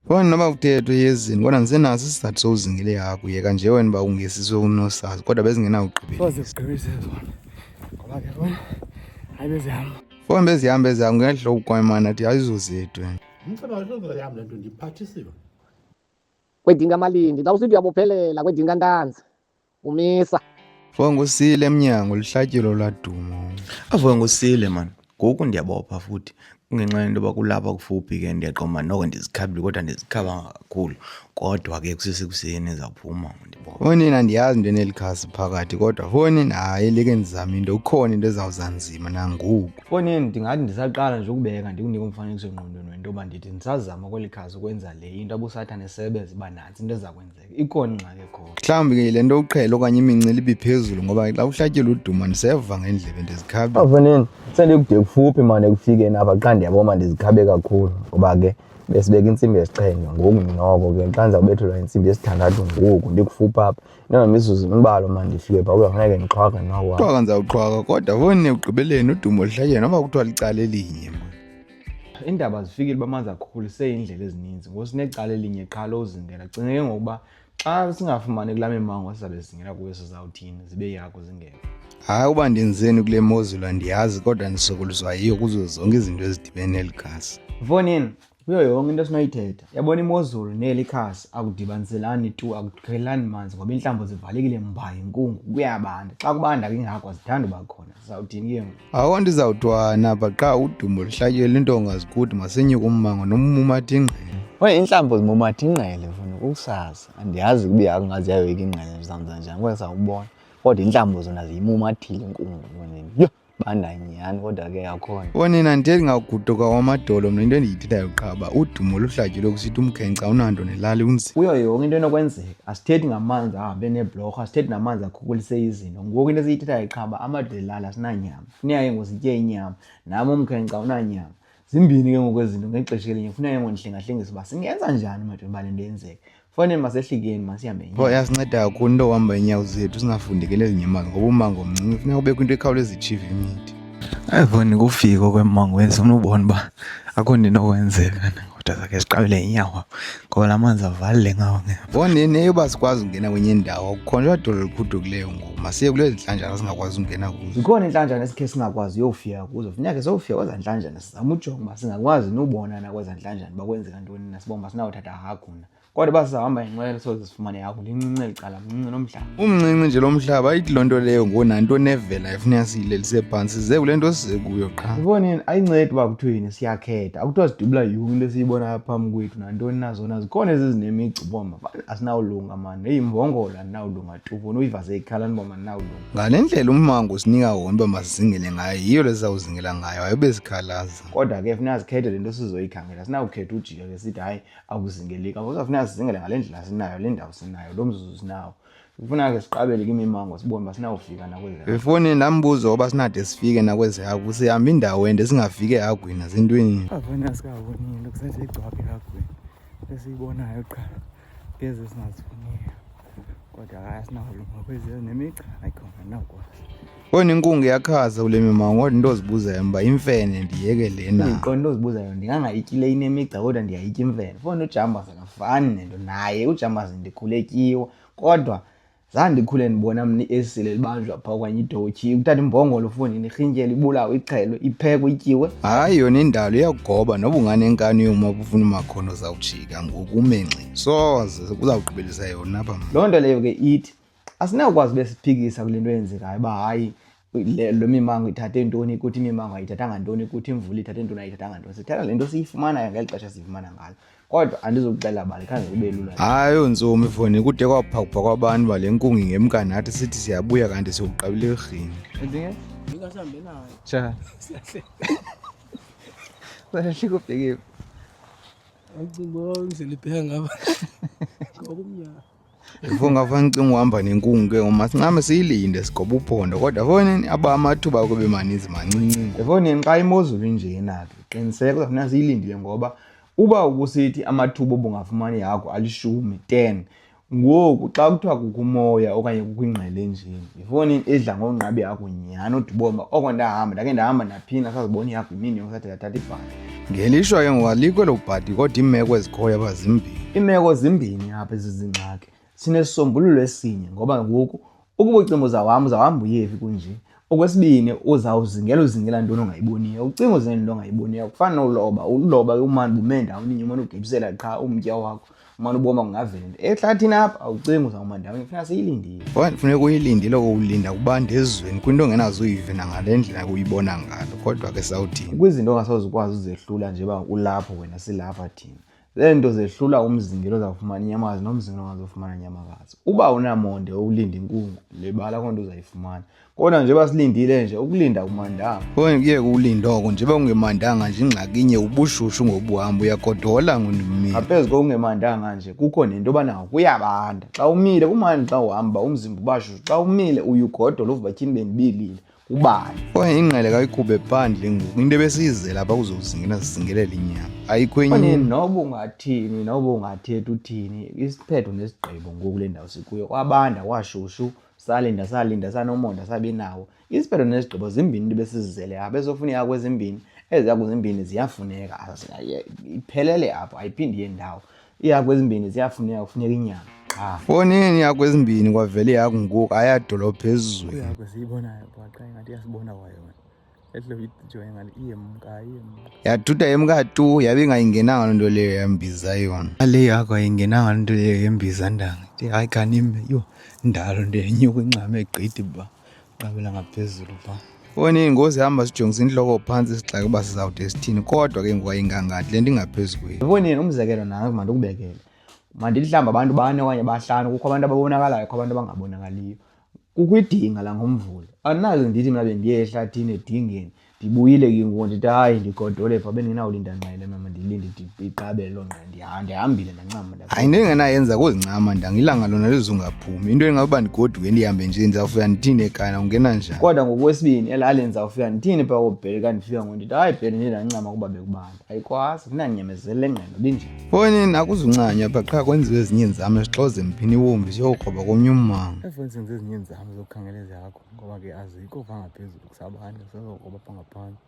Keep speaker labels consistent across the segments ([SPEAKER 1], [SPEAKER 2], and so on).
[SPEAKER 1] Wena noma uthethwe yezini kodwa ngisenaso isizathu sowuzingile yakho yeka nje wena ba ungesizwe unosazi kodwa bezingena ugqibelisa.
[SPEAKER 2] Soze ugqibise zona. Ngoba ke wena hayi bezihamba.
[SPEAKER 1] Fona bezihamba ngehlo ukwamana athi ayizozethu wena.
[SPEAKER 3] Umsebenzi yami lento ndiphathisiwe.
[SPEAKER 4] Kwedinga malindi xa usithi uyabophelela kwedinga ntanzi umisa
[SPEAKER 1] Fona ngusile eminyango lihlatyelo ladumo.
[SPEAKER 5] Ave ngusile man. Ngoku ndiyabopha futhi kungenxa yento bakulapha kufuphi ke ndiyaqoma noko ndizikhabile kodwa ndizikhaba kakhulu kodwa ke kusesekuseni ezawuphuma ndibopha.
[SPEAKER 1] Fonini andiyazi into enelikhasi phakathi kodwa fonini hayi elike ndizama into ukhona into ezawuza nzima nangoku.
[SPEAKER 2] Fonini ndingathi ndisaqala nje ukubeka ndikunika umfanekiso engqondweni wento yoba ndithi ndisazama kweli khasi ukwenza le into abusathane esebenza uba nantsi into eza kwenzeka ikhona ingxaki ekhona.
[SPEAKER 1] Mhlawumbi ke le nto uqhela okanye imincili ibiphezulu ngoba xa uhlatyela uduma ndiseva ngendlebe ndizikhabile.
[SPEAKER 6] Afaneni sendikude kufuphi manje kufikeni apha xa ndiyaboma ndizikhabe kakhulu ngoba ke besibeka insimbi yesixhenxe ngoku noko ke xa ndizawubethelwa insimbi yesithandathu ngoku ndikufuphi apha into ngemizuzu imbalwa manje ndifike phaa kuba funeke ndixhwake noko.
[SPEAKER 1] Xhwaka ndizawuxhwaka kodwa fonini ugqibeleni udumo lihlatyeni noba kuthiwa licala elinye man.
[SPEAKER 2] Iindaba zifikile uba manzi akhulisee iindlela ezininzi ngosinecala elinye qha lozingela cinge ngokuba xa singafumani kulaa mimango sizabe singela kuyo sizawuthini zibe yakho zingekho.
[SPEAKER 1] Hayi uba ndenzeni kule mozulu andiyazi kodwa ndisokoliswa yiyo kuzo zonke izinto ezidibene neli khasi.
[SPEAKER 2] Fonini kuyo yonke into esinoyithetha yabona imozulu neli khasi akudibaniselani tu akukhelani manzi ngoba iintlambo zivalekile mba inkungu kuyabanda xa kubanda kingako azithanda uba khona sizawuthini ke ngoku.
[SPEAKER 1] Awonto ndizawuthwana apha qha udumo lihlatyele into ongazikuthi masenyuke ummango nomumatha ingqele.
[SPEAKER 6] Oye intlambo zimumatha ingqele funa ukusazi andiyazi kuba akungaziyayoyika ingqele zizawuza njani kodwa sawubona kodwa intlambo zona ziyimumathile inkungu fonini yho banda nyhani kodwa ke yakhona.
[SPEAKER 1] Fonini andithethi ngakuguduka kwamadolo mna into endiyithethayo qha udumo luhlatyelwe kusithi umkhenkce awunanto nelali unzima.
[SPEAKER 2] Kuyo yonke into enokwenzeka asithethi ngamanzi ahambe neebhlorho asithethi namanzi akhukulise izinto ngoku into esiyithethayo qha amadolo elala asinanyama funeka ke ngositye inyama nam umkhenkce awunanyama zimbini ke ngoku ezinto ngexesha elinye funeka ke ngondihlengahlengisa uba singenza njani madoda uba le nto yenzeke. Fonini masehlikeni masihambe
[SPEAKER 1] Pho yasinceda kakhulu into ohamba iinyawo zethu singafundekeli ezinyamazi ngoba umango mncinci funeka kubekho into ekhawuleza ichieve imithi.
[SPEAKER 5] Ayivoni kufika kwemmango ufuna ubona uba akho nto inokwenzeka kodwa zakhe siqabele inyawo ngoba la manzi avalile ngawo nge.
[SPEAKER 1] Fonini eyoba sikwazi ukungena kwenye indawo akukhona dolo likhudukileyo ngoku masiye kulezi nhlanjana singakwazi ukungena kuzo.
[SPEAKER 2] zikhona inhlanjana esikhe singakwazi uyofika kuzo funeka ke sowufika kweza nhlanjana sizama ujonga uba singakwazi nobona na kweza nhlanjana uba kwenzeka ntoni na sibomba sinawuthatha haguna kodwa uba sizahamba inqwelo soze sifumane yakho lincinci eli cala mncinci nomhlaba.
[SPEAKER 1] Umncinci nje lo mhlaba ayithi loo nto leyo ngonanto nevela efuneka siyilelisee phantsi size kule nto size kuyo qha.
[SPEAKER 2] Fonini ayincedi uba kuthweni siyakhetha akuthiwa sidubula yonke into esiyibonayo phambi kwethu nantoni na zona zikhona ezizinemici bomba asinawulunga mani eyimbongola andinawulunga tu fona uyivase ikhalani bomba andinawulunga.
[SPEAKER 1] Ngale ndlela ummango usinika wona uba masizingele ngayo yiyo lesizawuzingela ngayo ayobe sikhalaza.
[SPEAKER 2] Kodwa ke funeka sikhethe le nto sizoyikhangela sinawukhetha ujika ke sithi hayi akuzingeleki kuzawufuneka sizingele ngale ndlela sinayo le ndawo sinayo lo mzuzu sinawo kufuneka ke siqabele kwimimango sibone uba sinawufika nakwezi.
[SPEAKER 1] Efoni nambuzo oba sinade sifike nakwezi hagu sihamba indawo ende singafike ehagwini nasentweni.
[SPEAKER 2] Avona sikaboni into kusenze igcwaphe ehagwini esiyibonayo qha ngeze singazifuniyo kodwa hayi asinawulunga kwezi nemica ayikhona nawukwazi.
[SPEAKER 1] Foni inkungu yakhaza kule mimango kodwa into ozibuzayo mba imfene ndiyeke lena.
[SPEAKER 2] Ndiqonda into ozibuzayo ndingangayityi inemica kodwa ndiyayitya imfene. Fona ujambazi akafani nento naye ujambazi ndikhule tyiwa kodwa zange ndikhule ndibona mni esile libanjwa phaa okanye idotyi uthatha imbongolo Fonini irhintyelwe ibulawe ixhelwe iphekwe ityiwe.
[SPEAKER 1] Hayi yona indalo iyakugoba noba unganenkani yoma ufuna umakhono zawujika ngoku umenxe soze kuzawugqibelisa yona apha.
[SPEAKER 2] Loo nto leyo ke ithi asinawukwazi besiphikisa kule nto yenzekayo uba hayi lo mimango ithathe ntoni ukuthi imimango ayithathanga ntoni ukuthi imvula ithathe ntoni ayithathanga ntoni sithatha le nto siyifumanayo ngeli xesha siyifumana ngalo kodwa andizokuxelela bali khange kube lula.
[SPEAKER 1] Hayi yontsumi Foni kude kwaphakupha kwabantu bale nkungu ngemka nathi sithi siyabuya kanti siyokuqabela erhini.
[SPEAKER 3] Ngingasambe nayo.
[SPEAKER 2] Cha. Siyahlika ubheke.
[SPEAKER 3] Angicinga ngizele ibheka ngaba. Ngoba umnyaka.
[SPEAKER 1] Ifunga fancinga uhamba nenkungu ke uma sincame siyilinde sigoba uphondo kodwa Fonini aba amathuba kube maninzi mancinci.
[SPEAKER 2] Fonini xa imozulu injena ke qiniseka kuzafuneka siyilindile ngoba uba ubusithi amathuba obungafumani yakho alishumi 10 Ngoku xa kuthiwa kukho umoya okanye kukho ingqele enjeni, ifowuni idla ngonqabi yakho nyhani udibomba oko ndahamba naphinda sazibona ihakho imini yonke sathi yathatha ibhadi.
[SPEAKER 1] Ngelishwa ke ngoku alikho elo bhadi kodwa iimeko ezikhoyo apha zimbini.
[SPEAKER 2] Iimeko zimbini apha ezizingxaki, sinesisombululo esinye ngoba ngoku ukuba ucinga uzawuhamba uyephi kunje. Okwesibini uzingela ntoni ongayiboniyo, ucinga uzingela into ongayiboniyo akufani noloba. Uloba umane bume ndawonye umane ugibisela qha umtya wakho umane uboma kungavela into. Ehlathini apha awucingi uzawuma ndawonye, kufuneka siyilindile.
[SPEAKER 1] Funeka uyilindile ulinda kubanda ezweni kwinto ongenazuyive nangale ndlela uyibona ngalo kodwa ke sawuthini.
[SPEAKER 2] Kwizinto ongasoze ukwazi uzehlula nje uba ulapho wena silapha thina. Zeento zehlula umzingelo ozawufumana inyamakazi nomzingelo ongazofumana inyamakazi. Uba unamonde ulinda inkungu lebala konto uzayifumana. Kodwa nje basilindile nje ukulinda kumandanga.
[SPEAKER 1] Kuye kulinda oko nje ungemandanga nje ingxaki inye ubushushu ngobuhamba uyagodola ngondimini.
[SPEAKER 2] Ngaphezu kokungemandanga nje kukho nento banawo kuyabanda. Xa umile kumandi xa uhamba umzimba ubashushu. Xa umile uyugodola uvatyini bendibilile ubani.
[SPEAKER 1] Ingqele kayikhuphe phandle ngoku into ebesiyizela apha kuzozingela sizingelela inyama. Ayikho enye
[SPEAKER 2] noba ungathini noba ungathethi uthini isiphetho nesigqibo ngoku le ndawo sikuyo kwabanda kwashushu salinda sanomonda sabi nawo. Isiphetho nesigqibo zimbini into besizizele apha ezofuneka kwezimbini eziyakho zimbini ziyafuneka iphelele apho ayiphindi yendawo. Iyakho ezimbini ziyafuneka kufuneka inyama.
[SPEAKER 1] Fonini yakho ezimbini kwavele yakho ngoku ayadolopha ezweni.
[SPEAKER 5] Yakho siyibonayo bhaqa ingathi iyasibona kwayona. Ehle uyijoye ngale iyemka.
[SPEAKER 1] Yathutha yemka tu yabe ingayingenanga loo nto leyo yambiza yona. Le yakho ayingenanga loo nto leyo yembiza ndanga. Hayi kanime yho ndalo ndenyuka incame egqithi ba qabela ngaphezulu ba. Fonini ngozihamba sijongisa inhloko phantsi sixaka uba sizawude sithini kodwa ke ngoku ayingangathi le nto ingaphezulu kwethu.
[SPEAKER 2] Fonini umzekelo nanga mandikubekele. Mandithi mhlawumbi abantu bane okanye bahlanu kukho abantu ababonakalayo kukho abantu abangabonakaliyo. Kukwidinga la ngomvula. Andinaze ndithi mna bendiye ehlathini edingeni ndibuyile ke ngoku ndithi hayi ndigodole pha bendinawulinda ngqele mama ndilinde iqabele loo ngqele ndihambile ndancama.
[SPEAKER 1] Hayi into engenayenza kuzincama ndanga ilanga lona lizungaphumi into engakuba ndigoduke ndihambe nje ndizawufika ndithini ekhaya ungena njani.
[SPEAKER 2] Kodwa ngokwesibini elalini ndizawufika ndithini phaa kobhele ka ndifika ngoku ndithi hayi bhele ndiye ndancama kuba bekubanda. Ayikwazi kunanyamezele le ngqele binjani.
[SPEAKER 1] Fonini akuzuncanya apha qha kwenziwe ezinye iinzame sixoze mphini wombi siyokroba komnye ummango.
[SPEAKER 5] Efoni senze ezinye iinzame zokukhangela ezakho ngoba ke azikho phaa ngaphezulu kusabanye sizokroba phaa ngaphandle.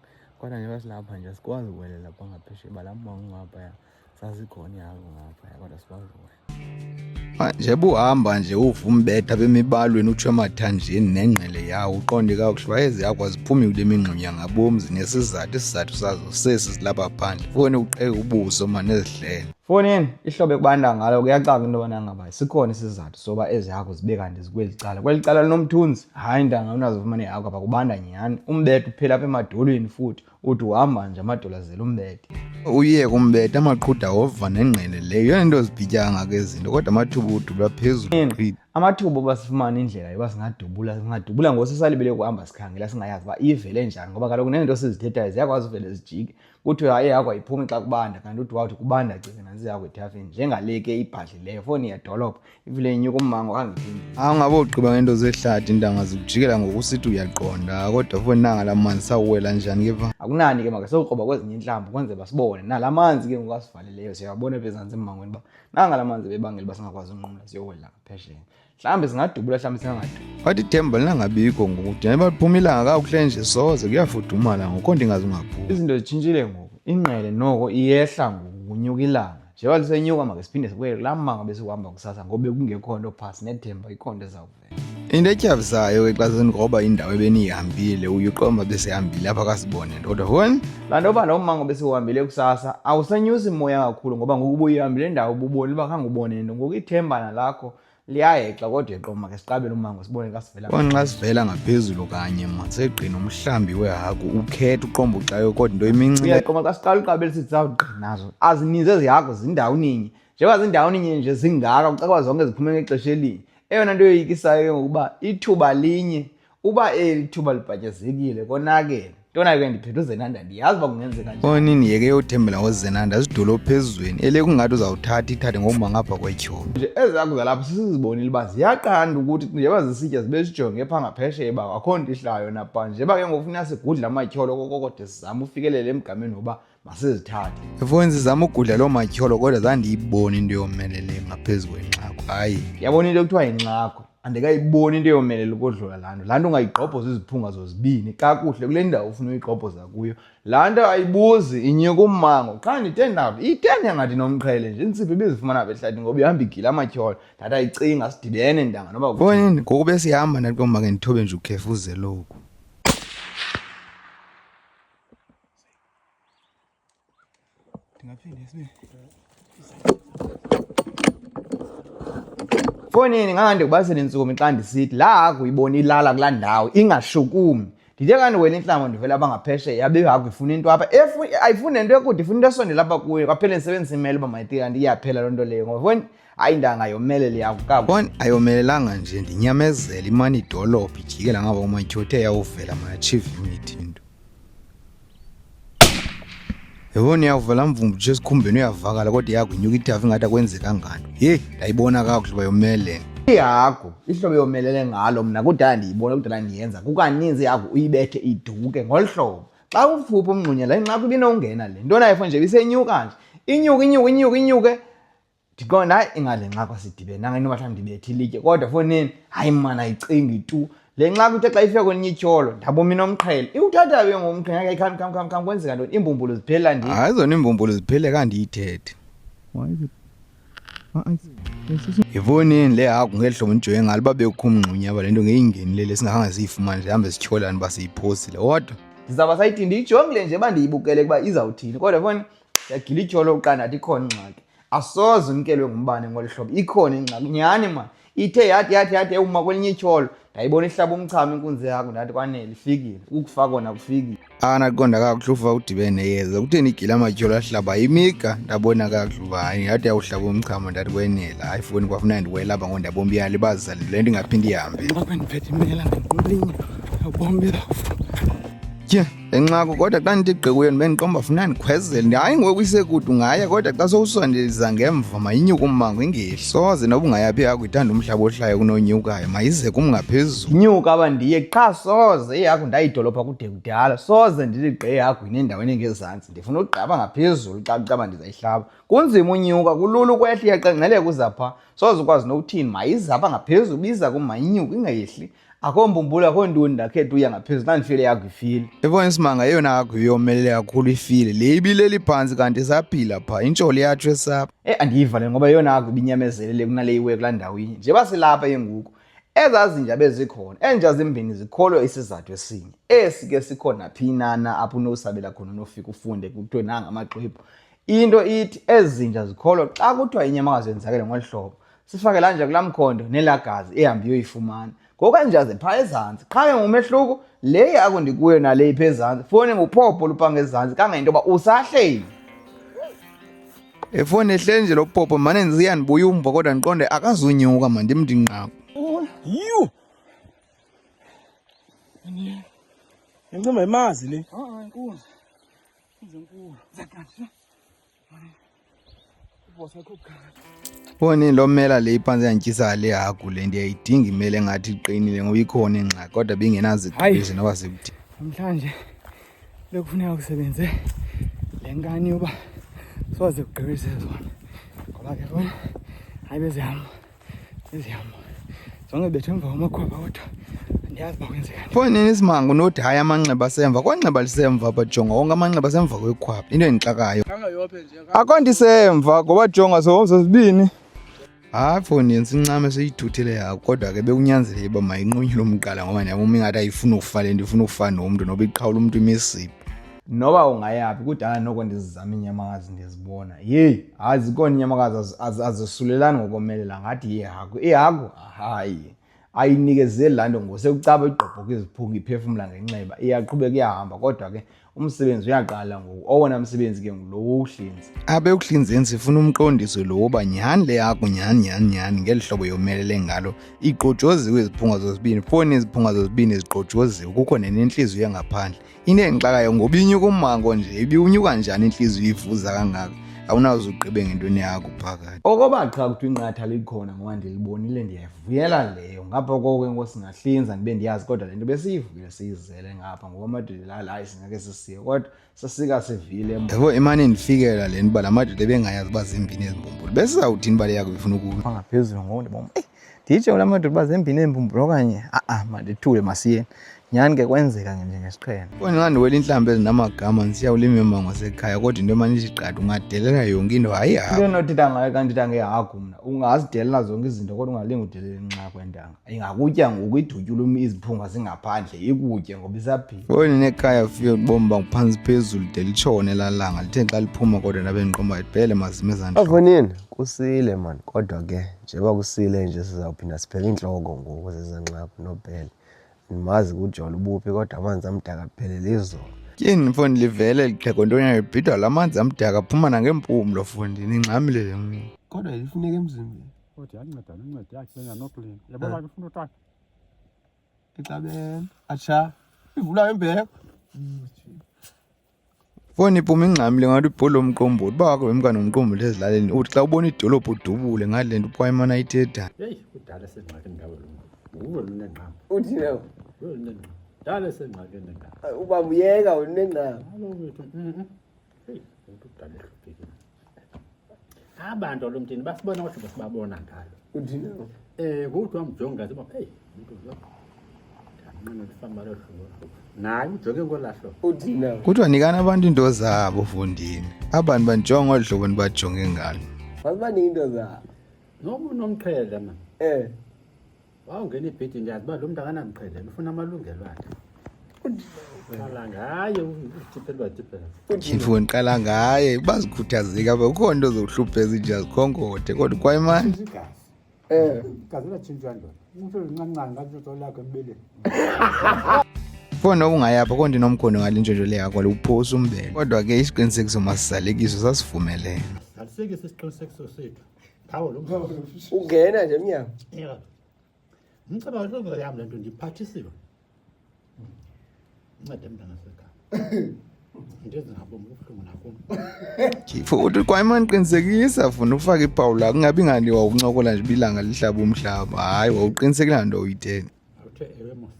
[SPEAKER 5] Kodwa nje basilapha nje asikwazi ukuwelela phaa ngaphesheya balaa mmango ngaphaya sazikhona ihako ngaphaya kodwa sikwazi ukuwela.
[SPEAKER 1] Nje buhamba nje uva umbetha bemibalweni utsho emathanjeni nengqele yawo uqonde kakuhle ezi yakho aziphumi kule mingxunya ngabomzi nesizathu sazo sesi silapha phandle. Foni uqeke ubuso mane ezihlele.
[SPEAKER 2] Fonini ihlobo ekubanda ngalo kuyacaca into yobana ngaba sikhona isizathu soba ezi yakho zibe kanti zikweli cala. Kweli cala linomthunzi hayi ntanga unazofumana ihakho apha kubanda nyhani. Umbethe uphela apha emadolweni futhi uthi uhamba nje amadolo azela umbethe.
[SPEAKER 1] Uyeke umbethe amaqhuda wova nengqele leyo yona into zibhityanga ke izinto kodwa amathuba udubula phezulu.
[SPEAKER 2] Amathuba basifumana indlela yoba singadubula ngosisalibele kuhamba sikhangela singayazi uba ivele njani ngoba kaloku neento sizithethayo ziyakwazi uvele zijike kuthiwe hayi yakho ayiphumi xa kubanda kanti uthi wawuthi kubanda cinga nansi yakho ethafeni njengale ke ibhadlileyo foni yedolophu ivele inyuka ummango kangiphindi.
[SPEAKER 1] Angabe ugqiba ngento zehlathi intanga zikujikela ngokusithi uyaqonda kodwa foni nanga la manzi sawuwela njani ke pha.
[SPEAKER 2] Akunani ke makasokroba kwezinye inhlamvu kwenze basibone nala manzi ke ngokasivaleleyo siyabona phezantsi emmangweni uba nanga la manzi bebangela uba singakwazi unqumla siyowela ngaphesheya. Mhlawumbi singadubula mhlawumbi singangadubuli.
[SPEAKER 1] Wathi ithemba lingabikho ngoku njengoba liphuma ilanga kakuhle nje soze kuyafudumala ngoko ndingazi ungaphumi.
[SPEAKER 2] Izinto zitshintshile ngoku ingqele noko iyehla ngoku kunyuka ilanga njengoba lisenyuka makesiphinde sikwele laa mmango besikuhamba kusasa ngoba kungekho nto phasi nethemba ikho nto ezawuvela.
[SPEAKER 1] Into etyavisayo ke xa senikroba indawo ebeniyihambile uyiqomba besihambile apha kasibone nto kodwa foni
[SPEAKER 2] laa nto yoba lo mmango besiwuhambile kusasa awusenyusi moya kakhulu ngoba ngoku ubuyihambile indawo ububone uba khange ubone nto ngoku ithemba nalakho liyayexa kodwa eqoma ke siqabele ummango sibone xa sivela.
[SPEAKER 1] Xa sivela ngaphezulu kanye ma segqina umhlambi wehagu ukhetha uqomba uxayo kodwa into imincinci.
[SPEAKER 2] Uyaqoma xa siqala uqabele sithi zawugqina nazo azininzi ezi hagu zindawo ninye njengoba zindawo ninye nje zingaka kucakwa zonke ziphume ngexesha elinye. Eyona nto yoyikisayo ke ngokuba ithuba linye uba eli thuba libhatyazekile konakele ntona ke ndiphethe uZenanda ndiyazi uba kungenzeka njani.
[SPEAKER 1] Fonini yeke yothembela ngoZenanda zidolophu ezweni ele kungathi uzawuthatha ithathe ngoma ngapha kwetyholo.
[SPEAKER 2] Nje ezi hagu zalapha sisizibonile uba ziyaqanda ukuthi njengoba zisitya zibe sijonge phaa ngaphesheya uba akho nto ihlayo napha njengoba ke ngoku funeka sigudle amatyholo kokode sizame ufikelele emgameni woba masizithathe.
[SPEAKER 1] Efowuni sizama ukudla loo matyholo kodwa zandiyibona into yomelele ngaphezu kwenxako. Hayi,
[SPEAKER 2] Yabona into ekuthiwa yinxako, andikayiboni into yomelela ukodlula laa nto. Laa nto ungayigqobhoza iziphunga zozibini kakuhle kule ndawo ufuna uyigqobhoza kuyo. Laa nto ayibuzi inyuka ummango. Xa ndithe ndava itenya ngathi nomqhele nje, intsipho ibizifumana apha ehlathini ngoba ihamba igila amatyholo. Ndathi ayicinga sidibene ntanga noba
[SPEAKER 1] fonini ngoku besihamba ndathi komba ke ndithobe nje ukhefuze loku.
[SPEAKER 2] Fonini ngangande kubasele intsukumi xa ndisithi laa hagu uyibona ilala kulaa ndawo ingashukumi. Ndithe kanti wena intlamo ndivela apha ngaphesheya yabe ihagu ifuna into apha ayifuni nento ekude, ifuna into esondela apha kuyo. Kwaphela ndisebenzisa imela uba mayithi kanti iyaphela loo nto leyo ngoba foni hayi ndanga yomelele yakho kakuhle.
[SPEAKER 1] Foni ayomelelanga nje ndinyamezela imani idolophu ijikela ngaba umatyhothe yawuvela mayachieve imithi into. Yabona iyavela mvumbutshe esikhumbeni uyavakala kodwa ihagu inyuka ithafa ingathi akwenzekangani. Yeyi ndayibona kakuhle uba yomelele.
[SPEAKER 2] Ihagu ihlobo yomelele ngalo mna kudala ndiyibona kudala ndiyenza kukaninzi ihagu uyibethe iduke ngolu hlobo. Xa ufupha umngxunyela inxako ibinowungena le nto nayo nje ibisenyuka nje inyuke ndiqonda hayi ingale nxako sidibenanga inoba mhlawumbi ndibethe ilitye kodwa fonini hayi mana ayicingi tu. Le nxako ithe xa ifika kwelinye ityholo ndabona inomqhele iwuthatha ke ngomqhele kham kwenzeka ntoni iimbumbulu ziphelela ndini.
[SPEAKER 1] Hayi zona iimbumbulu ziphele kandiyithethe. Yivonini le hagu ngeli hlobo ndijoye ngalo uba bekukho umngxunyaba le nto ngeyingenilele singakhange siyifumane sihambe sityholani uba siyiphosile kodwa
[SPEAKER 2] ndizawuba sayithi ndiyijongile nje uba ndiyibukele ukuba izawuthini kodwa foni yagila ityholo uqandathi ikhona ingxaki. Asoze umkelwe ngumbane ngolu hlobo ikhona ingxaki nyhani mani. Ithe yathi uma kwelinye ityholo ndayibona ihlaba umchamo inkunzi yakho ndathi kwanele ifikile ukufa kona kufikile.
[SPEAKER 1] Naqonda kakuhle ufa udibene neyeza kutheni igila amatyholo ahlaba imika ndabona kakuhle uba hayi yathi yawuhlaba umchamo ndathi kwenela. Hayi foni kwafuna ndiwela apha ngondabombi yali bazali le nto ingaphinde ihambe.
[SPEAKER 5] Ngoba ndiphethe imela ngelinye awubombi lafu.
[SPEAKER 1] Tye lenxako kodwa xa ndithi gqi kuyo ndibendiqomba funa ndikhwezele hayi ngoku isekude ungaya kodwa xa sowusondeza ngemva mayinyuke ummango ingehli. Soze noba ungayaphi ihagu ithanda umhlaba ohlayo kunonyukayo mayize kum ngaphezulu.
[SPEAKER 2] Nyuka aba ndiye qha soze ihagu ndayidolopha kude kudala soze ndithi gqi ihagu inendaweni engezantsi ndifuna ugqaba ngaphezulu xa kucaba ndizayihlaba. Kunzima unyuka kulula ukwehla iyaqengqeleka uzapha soze ukwazi nokuthini mayizapha ngaphezulu biza kum mayinyuke ingehli. Akho mbumbulu akho ntoni ndakhetha uya ngaphezulu xa ndifile ihagu ifile.
[SPEAKER 1] Ebona isimanga eyona hagu yomelele kakhulu ifile le ibileli phantsi kanti isaphila phaa intsholo yatsho esapha.
[SPEAKER 2] Andiyiva le ngoba yeyona hagu ibinyamezelele kunale iwe kulaa ndawo inye nje basilapha yenguku. Ezaa zinja bezikhona enja zimbini zikholwa isizathu esinye esi ke sikhona phinana apho unosabela khona unofika ufunde kuthiwe nanga amaxwebhu. Into ithi ezi zinja zikholwa xa kuthiwa inyamakazi yenzakele ngolu hlobo sifake laa nja kulaa mkhondo nelaa gazi ehambe iyoyifumana. Ngoku enjaze phaa ezantsi qha ke ngumehluko le yakho ndikuyo nale ipha ezantsi foni nguphopho lupanga ezantsi kangento yoba usahleli.
[SPEAKER 1] Efoni ehle nje lo phopho mane ndiziya ndibuya umva kodwa ndiqonde akazunyuka mandimndinqako.
[SPEAKER 3] Yiyo. Ngicimba imazi le.
[SPEAKER 5] Inkulu. Izinkulu. Zakanje. Ubosa khupha.
[SPEAKER 1] Foni lo mela le iphansi yantyisa le hagu le ndiyayidinga imele engathi iqinile ngoba ikhona ingxaki kodwa bingenaziqiniso noba sikuthi.
[SPEAKER 5] Namhlanje bekufuneka kusebenze le nkani yoba soze kugqibise zona. Ngoba ke bona hayi bezihamba. Zonke bethu emva kwamakhwapha kodwa andiyazi uba kwenzeka.
[SPEAKER 1] Foni isimanga unothi hayi amanxeba asemva kwanxeba lisemva apha jonga wonke amanxeba asemva kwekhwapha into endixakayo.
[SPEAKER 3] Angayophe nje.
[SPEAKER 1] Akho ndisemva ngoba jonga sozibini. Hayi foni yensincame seyithuthile yakho kodwa ke bekunyanzeleke uba mayinqunywe umqala ngoba ndiyabona ingathi ayifuni ukufa le nto ifuna ukufa nomntu noba iqhawula umntu imisiphi.
[SPEAKER 2] Noba ungayaphi kudala noko ndizizama inyamakazi ndizibona yeyi hayi zikhona inyamakazi azisulelani ngokomelela ngathi ihagu hayi ayinikezeli laa nto ngosekucaba igqobhoka iziphunga iphefumla ngenxeba iyaqhubeka iyahamba kodwa ke umsebenzi uyaqala ngoku owona msebenzi ke ngulo wokuhlinza.
[SPEAKER 1] Abe ukuhlinzeni sifuna umqondiso lo woba nyhani le hagu nyhani ngeli hlobo yomelele ngalo igqojoziwe iziphunga zozibini foni iziphunga zozibini ziqojoziwe kukho nenentliziyo engaphandle. Into endixakayo ngoba inyuka ummango nje ibiunyuka njani intliziyo ivuza kangaka awunaze ugqibe ngentweni yakho phakathi.
[SPEAKER 2] Okoba cha kuthi inqatha likhona ngoba ndilibonile ndiyavuyela leyo ngapha koko enkosi ngahlinza ndibe ndiyazi kodwa lento besiyivukile siyizele ngapha ngoba amadoda hayi singeke sisiye kodwa sasika sivile
[SPEAKER 1] yabo imane ndifikela le nto uba la madoda ebengayazi uba zimbini ezimbumbulu besizawuthini bale yakho befuna ukuba
[SPEAKER 2] ngaphezulu ngoku ndibona nditsho la madoda uba zimbini ezimbumbulu okanye mandithule masiyeni nyhani ke kwenzeka njengesiqhelo
[SPEAKER 1] ndingandiwela intlamba ezinamagama ndisiyawulimema ngasekhaya kodwa into emane isiqada ungadelela yonke into hayi
[SPEAKER 2] into enothetha ngayo kanti itanga ehagu mna ungazidelela zonke izinto kodwa ungalingi udelela inxa kwentanga ingakutya ngoku idutyula iziphunga zingaphandle ikutye ngoba isaphila
[SPEAKER 1] foni nekhaya fike ubomba ngaphansi phezulu de litshone lalanga lithe xa liphuma kodwa ndabe ndiqomba ibhele mazime ezandla
[SPEAKER 6] Avonini kusile man kodwa ke njengoba kusile nje sizawuphinda siphele inhloko ngoku zezanxaphi nobhele ndimazi kujolo ubuphi kodwa amanzi amdaka aphelele izolo
[SPEAKER 1] tyeni foni livele lixhego ntonyana libhidwa la manzi amdaka aphuma nangempumlo fondini ingxamile le mini
[SPEAKER 6] kodwa lifuneka emzimbeni
[SPEAKER 7] kodwa yanceda nonceda yakhe nokulini yabona ke ufuna utata
[SPEAKER 6] ixabene atsha ivula imbeko
[SPEAKER 1] foni iphuma ingxamile ngathi ubholo omqombothi uba wakho wemka nomqombothi ezilaleni uthi xa ubona idolophu udubule ngale nto uphwayimana ayithetha
[SPEAKER 7] heyi kudala esengxakini ngawe lo nguwe lunengqama
[SPEAKER 6] uthini
[SPEAKER 7] nguwe lunengqama dala esengxakini ngawe
[SPEAKER 6] uba uyeka unengqama
[SPEAKER 7] alo wethu heyi umuntu kudala ehluphekile abantu olomthini basibona kodwa basibabona ngalo
[SPEAKER 6] uthini
[SPEAKER 7] kuthi wamjonga ziba heyi umuntu lo nqina lifamba lo hlobo naye ujonge ngolahlo
[SPEAKER 6] uthini
[SPEAKER 1] kuthiwa nikani abantu into zabo fondini abantu banjonga olu hlobo ndibajonge ngalo
[SPEAKER 6] masibanika into zabo
[SPEAKER 7] noma unomqhele man wawungena ibhedi ndiyazi uba lo mntu akanamqhele ufuna amalungelo akhe qala ngaye utiphelwa
[SPEAKER 1] ifoni qala ngaye bazikhuthazeka apha kukho nto zokuhlupheza inja zikhongote kodwa kwayimani
[SPEAKER 7] igazi latshintshwa ndoda umuntu olincancane ngazizolo lakho embeleni
[SPEAKER 1] foni noba ungayapha konto inomkhondo ngale ntshontsho le yakho uphosa umbele kodwa ke isiqinisekiso masizalekiso sasivumelene
[SPEAKER 7] alisekise isiqinisekiso sethu phawo lo
[SPEAKER 6] ungena nje emnyango
[SPEAKER 7] ngicaba lo yami lento ndiphathisiwe incede mntana sekhaya into ezingabombi ubuhlungu nakum
[SPEAKER 1] futhi kwayimani qinisekisa funa ufake iphawu lakho kungabi ngani wawuncokola nje bilanga lihlaba umhlaba hayi wawuqinisekile nto uyitheni
[SPEAKER 7] awuthe ewe mos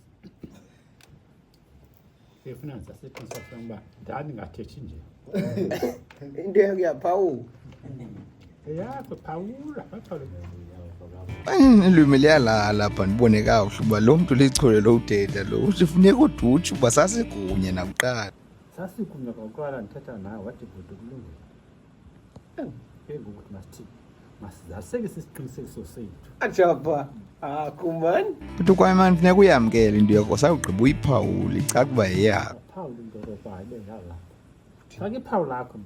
[SPEAKER 7] efuna ngisaseqiniseka uba ndani ngathethi nje
[SPEAKER 6] into yakho yaphawula
[SPEAKER 7] yakho phawula
[SPEAKER 1] ilwimi liyalala lapha ndibone kakuhle uba lo mntu lichole lo uthetha lo usifuneka udutshe uba sasikunye nakuqala
[SPEAKER 7] sasikunye kwakuqala ndithetha nawe wathi bhuti kulungile ke ngokuthi masithini masizasekise isiqinisekiso sethu
[SPEAKER 6] ajapha kumani
[SPEAKER 1] kuthi kwayimani funeka uyamkele into yakho sawugqiba uyiphawule icaca uba yeyakho
[SPEAKER 7] phawula into yoba ibe yalapha fake iphawu lakho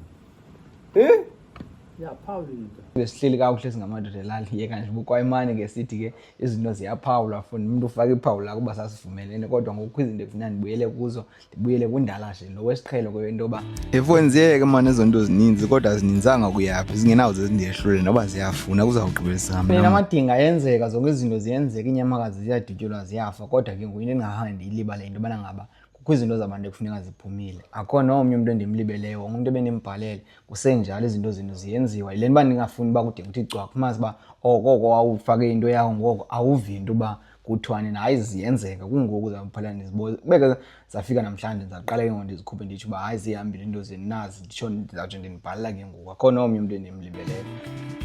[SPEAKER 7] yaphawula into
[SPEAKER 2] besihleli kakuhle singamadoda elali yeka nje bukwayimani ke sithi ke izinto ziyaphawula funa umuntu ufake iphawu lakho uba sasivumelene kodwa ngoku izinto efuna ndibuyele kuzo ndibuyele kundalashe lo wesiqhelo kwento yoba
[SPEAKER 1] efoni ziyeke mani ezo nto zininzi kodwa zininzanga kuyaphi zingenawuze zindehlule noba ziyafuna kuzawugqibelisa
[SPEAKER 2] mina amadinga ayenzeka zonke izinto ziyenzeka inyamakazi ziyadutyulwa ziyafa kodwa ke ngoku into endingahange ndiyilibale into yobana ngaba kukho izinto zabantu ekufuneka ziphumile akho nomnye umuntu endimlibeleyo wonke umuntu ebenimbhalele kusenjalo izinto ziyenziwa yile nto uba ndingafuni uba kude kuthi cwaka fumazi uba okoko wawufake into yakho ngoko awuvi into uba kuthiwani hayi ziyenzeka kungoku zaphala ndiziboze kubeke zafika namhlanje ndizaqala ke ngoku ndizikhuphe nditsho uba hayi zihambile into zinazi nditsho ndizawutsho ndinibhalela ke ngoku akho nomnye umuntu endimlibeleyo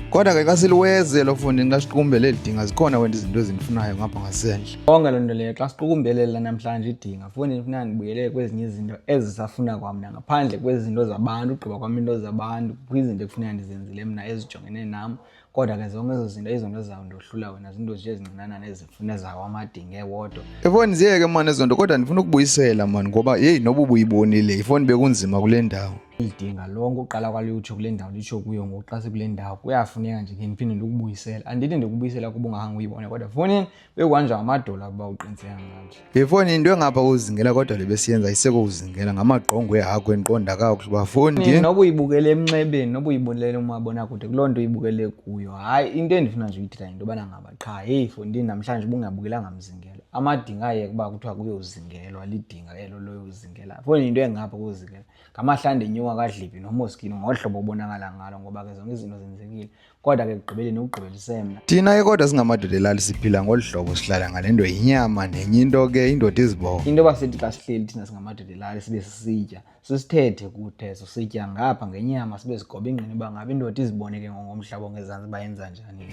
[SPEAKER 1] kodwa ke xa siliwezelo fondini xa siqukumbele lidinga zikhona wena izinto ezindifunayo ngapha ngasendle
[SPEAKER 2] konke loo nto leyo xa siqukumbelela namhlanje idinga foni ndifuna ndibuyelele kwezinye izinto ezisafuna kwamna ngaphandle kwezi zinto zabantu ugqiba kwam into zabantu kwizinto ekufuneka ndizenzile mna ezijongene nam kodwa ke zonke ezo zinto izonto ezizawundohlula wena zinto nje ezincinanana ezifuna zawo amadinga ewodwa
[SPEAKER 1] ifoni ziyeke mani ezo nto kodwa ndifuna ukubuyisela mani ngoba yeyi noba ubuyibonile ifoni bekunzima kule ndawo
[SPEAKER 2] lidinga lonke uqala kwalitsho kule ndawo litsho kuyo ngoku xa sikule ndawo kuyafuneka nje ke ndiphinde ndikubuyisela andithi ndikubuyisela kuba ungahanga uyibone kodwa fonini bekwanjwa ngamadola ukuba uqiniseka nganje
[SPEAKER 1] ifoni into engapha uzingela kodwa le besiyenza iseko uzingela ngamagqongo ehakho endiqonda kakuhle uba foni
[SPEAKER 2] noba uyibukele emnxebeni noba uyibonelele umabonakude kuloo nto uyibukele kuyo hayi into endifuna nje uyithetha yinto yobana ngaba qha heyi fondini namhlanje ubungabukelanga mzingelo amadinga ayeke uba kuthiwa kuyozingelwa lidinga elo loyozingela foni into engapha kuzingela ngamahlande nyoka ongakadlipi nomoskini ngohlobo obonakala ngalo ngoba ke zonke izinto zenzekile kodwa ke ekugqibeleni ukugqibelisemna
[SPEAKER 1] thina ke kodwa singamadoda elali siphila ngolu hlobo sihlala ngale nto yinyama nenye into ke indoda izibongo
[SPEAKER 2] into yoba sithi xa sihleli thina singamadoda elali sibe sisitya sisithethe kutheso sitya ngapha ngenyama sibe sigoba ingqini uba ngaba indoda izibone ke ngomhlaba ongezantsi uba yenza njani.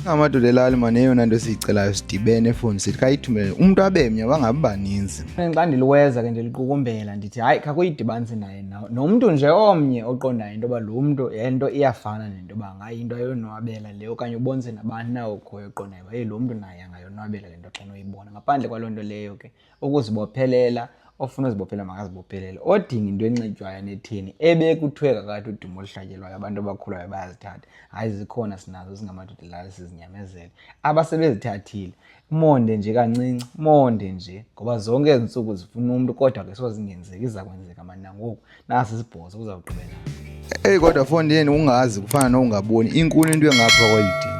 [SPEAKER 1] ngamadoda elali mane eyona nto siyicelayo sidibene efowuni sithi khayithumele umntu abemnye bangabi baninzi.
[SPEAKER 2] Xa ndiliweza ke ndiliqukumbela ndithi hayi khakuyidibanise naye nomntu nje omnye oqondayo into yoba lo mntu yento iyafana nento yoba ngayi into ayonwabela le okanye ubonise nabani na okhoyo oqondayo uba lo mntu naye angayonwabela le nto xa noyibona. Ngaphandle kwaloo nto leyo ke ukuzibophelela ofuna uzibophelela makazibophelele odinga into enxitywayo netheni ebekuthiwe kakade udumo oluhlatyelwayo abantu abakhulayo bayazithatha hayi zikhona sinazo singamadoda elali sizinyamezele abasebezithathile monde nje kancinci monde nje ngoba zonke ezi ntsuku zifuna umntu kodwa ke sozingenzeki iza kwenzeka mani nangoku nasi sibhozo kuzawugqibela.
[SPEAKER 1] Kodwa fondini ungazi kufana nokungaboni inkulu into engapha kwelidi